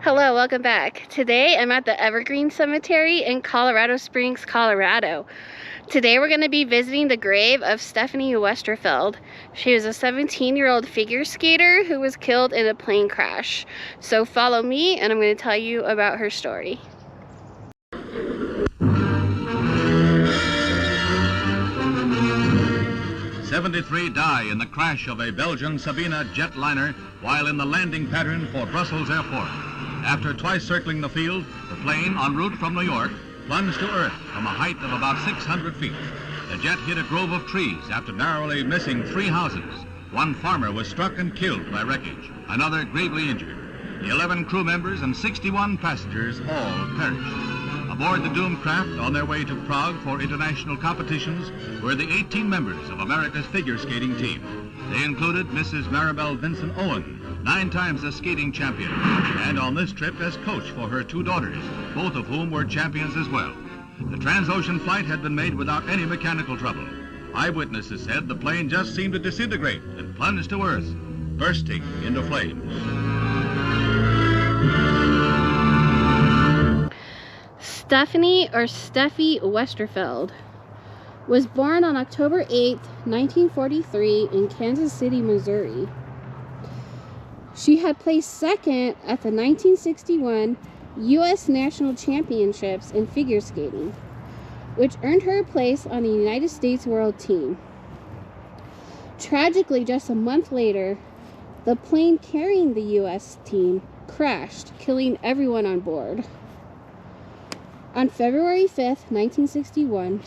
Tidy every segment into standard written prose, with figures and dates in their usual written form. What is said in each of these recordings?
Hello, welcome back. Today I'm at the Evergreen Cemetery in Colorado Springs, Colorado. Today we're going to be visiting the grave of Stephanie Westerfeld. She was a 17-year-old figure skater who was killed in a plane crash. So follow me and I'm going to tell you about her story. 73 die in the crash of a Belgian Sabena jetliner while in the landing pattern for Brussels Airport. After twice circling the field, the plane, en route from New York, plunged to earth from a height of about 600 feet. The jet hit a grove of trees after narrowly missing 3 houses. One farmer was struck and killed by wreckage, another gravely injured. The 11 crew members and 61 passengers all perished. Aboard the doomed craft on their way to Prague for international competitions were the 18 members of America's figure skating team. They included Mrs. Maribel Vincent Owen, 9 times a skating champion, and on this trip as coach for her 2 daughters, both of whom were champions as well. The transocean flight had been made without any mechanical trouble. Eyewitnesses said the plane just seemed to disintegrate and plunge to earth, bursting into flames. Stephanie or Steffi Westerfeld was born on October 8, 1943 in Kansas City, Missouri. She had placed second at the 1961 U.S. National Championships in figure skating, which earned her a place on the United States World Team. Tragically, just a month later, the plane carrying the U.S. team crashed, killing everyone on board. On February 5th, 1961,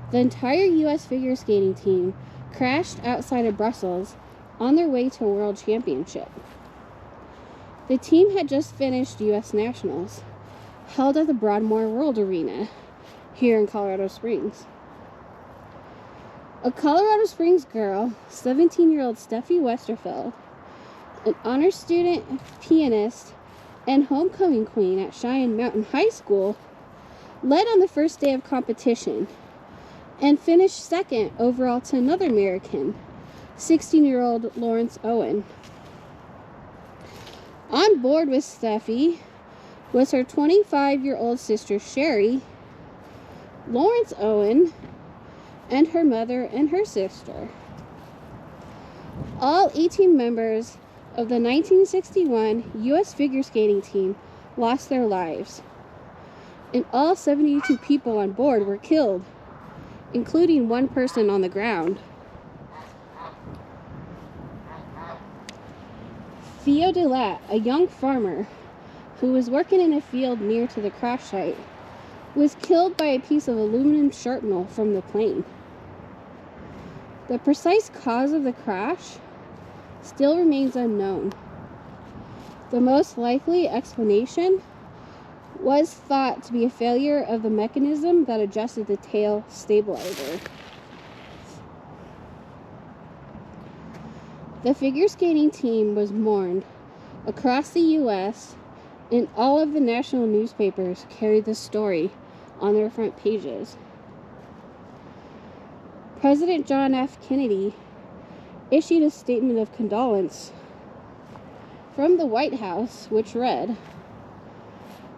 the entire U.S. figure skating team crashed outside of Brussels on their way to a world championship. The team had just finished U.S. Nationals, held at the Broadmoor World Arena here in Colorado Springs. A Colorado Springs girl, 17-year-old Steffi Westerfeld, an honor student, pianist, and homecoming queen at Cheyenne Mountain High School, led on the first day of competition and finished second overall to another American, 16-year-old Lawrence Owen. On board with Steffi was her 25-year-old sister Sherry, Lawrence Owen, and her mother and her sister. All 18 members of the 1961 U.S. figure skating team lost their lives, and all 72 people on board were killed, including 1 person on the ground. Theo DeLatte, a young farmer who was working in a field near to the crash site, was killed by a piece of aluminum shrapnel from the plane. The precise cause of the crash still remains unknown. The most likely explanation was thought to be a failure of the mechanism that adjusted the tail stabilizer. The figure skating team was mourned across the U.S., and all of the national newspapers carried the story on their front pages. President John F. Kennedy issued a statement of condolence from the White House, which read,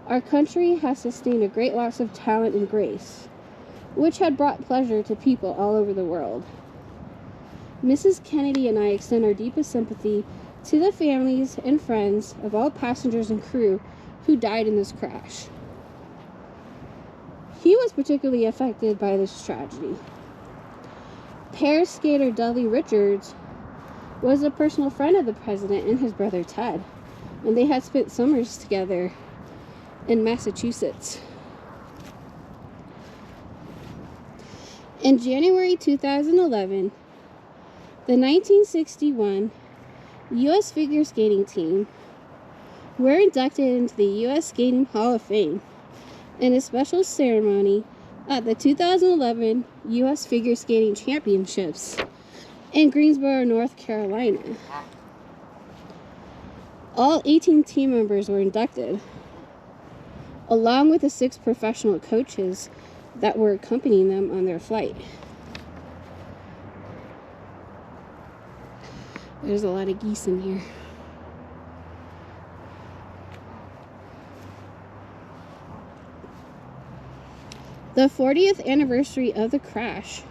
"Our country has sustained a great loss of talent and grace, which had brought pleasure to people all over the world. Mrs. Kennedy and I extend our deepest sympathy to the families and friends of all passengers and crew who died in this crash." He was particularly affected by this tragedy. Pair skater Dudley Richards was a personal friend of the president and his brother Ted, and they had spent summers together in Massachusetts. In January 2011, the 1961 U.S. figure skating team were inducted into the U.S. Skating Hall of Fame in a special ceremony at the 2011 U.S. Figure Skating Championships in Greensboro, North Carolina. All 18 team members were inducted, along with the 6 professional coaches that were accompanying them on their flight. There's a lot of geese in here. The 40th anniversary of the crash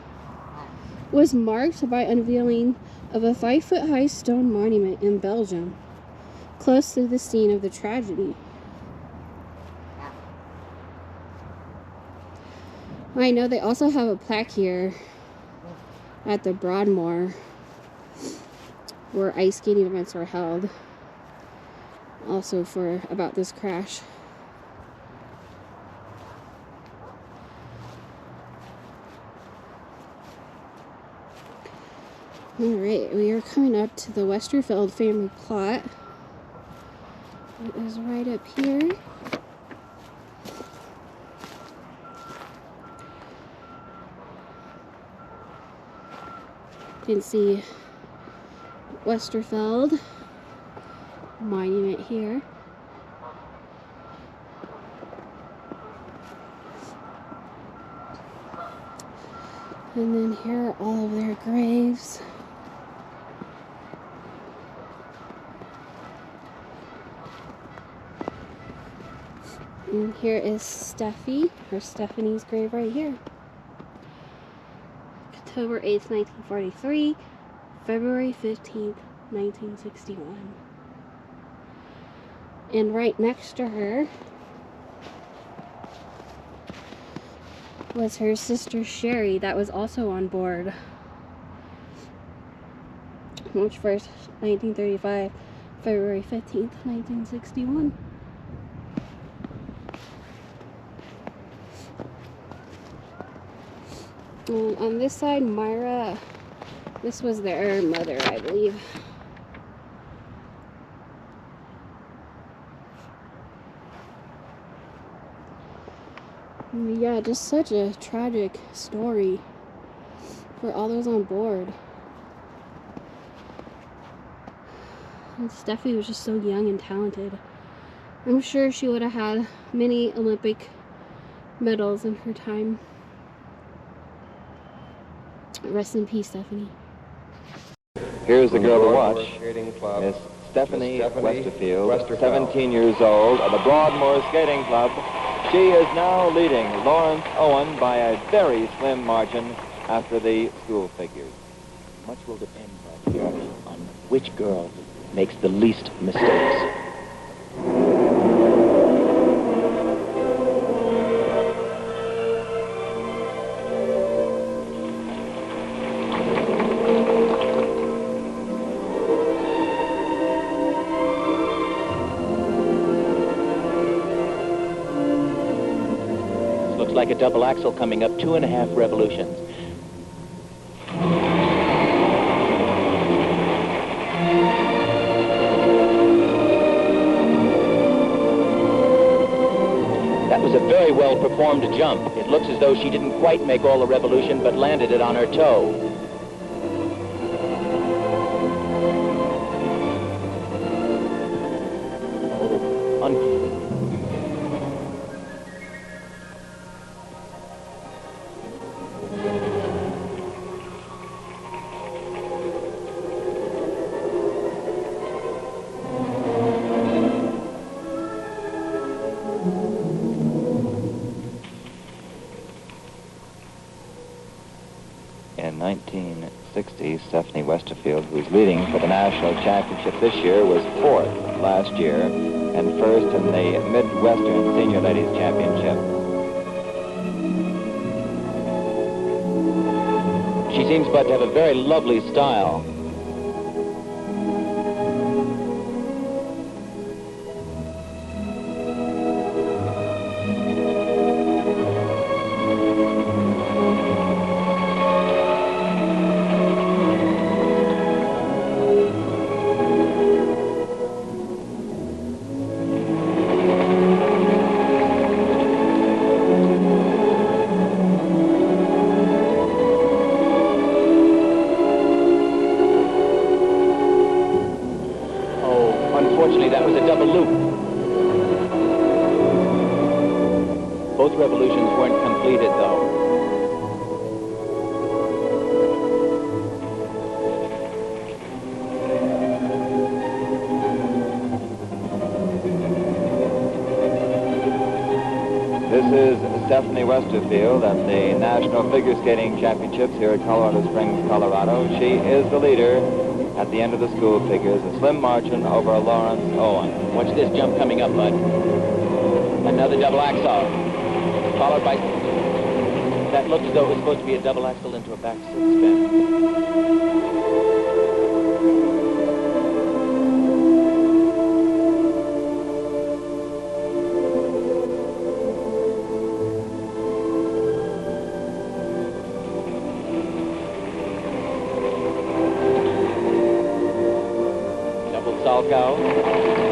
was marked by unveiling of a 5-foot-high stone monument in Belgium, close to the scene of the tragedy. I know they also have a plaque here at the Broadmoor where ice skating events were held, also about this crash. Alright, we are coming up to the Westerfeld family plot. It is right up here. You can see Westerfeld monument here. And then here are all of their graves. And here is Stephanie's grave right here. October 8th, 1943, February 15th, 1961. And right next to her was her sister Sherry, that was also on board. March 1st, 1935, February 15th, 1961. And on this side, Myra, this was their mother, I believe. Yeah, just such a tragic story for all those on board. And Steffi was just so young and talented. I'm sure she would have had many Olympic medals in her time. Rest in peace, Stephanie. Here's the girl to watch, Miss Stephanie Westerfeld, 17 years old, of the Broadmoor Skating Club. She is now leading Lawrence Owen by a very slim margin after the school figures. Much will depend right here on which girl makes the least mistakes. Looks like a double axle coming up 2.5 revolutions. That was a very well performed jump. It looks as though she didn't quite make all the revolution, but landed it on her toe. In 1960, Stephanie Westerfeld, who's leading for the national championship this year, was 4th last year and 1st in the Midwestern Senior Ladies Championship. She seems but to have a very lovely style. Unfortunately, that was a double loop. Both revolutions weren't completed, though. This is Stephanie Westerfeld at the National Figure Skating Championships here at Colorado Springs, Colorado. She is the leader at the end of the school figures, a slim margin over Lawrence Owen. Watch this jump coming up, Bud. Another double axel, followed by... That looked as though it was supposed to be a double axel into a back six spin. Salchow.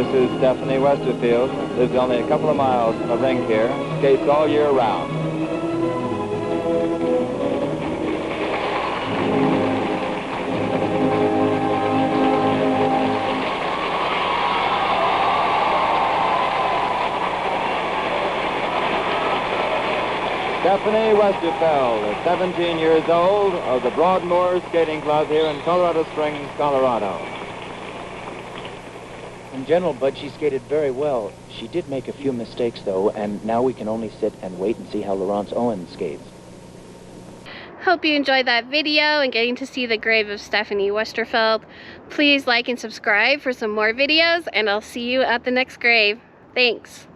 This is Stephanie Westerfeld. Lives only a couple of miles from the rink here. Skates all year round. Stephanie Westerfeld is 17 years old of the Broadmoor Skating Club here in Colorado Springs, Colorado. In general, Bud, she skated very well. She did make a few mistakes, though, and now we can only sit and wait and see how Lawrence Owen skates. Hope you enjoyed that video and getting to see the grave of Stephanie Westerfeld. Please like and subscribe for some more videos, and I'll see you at the next grave. Thanks.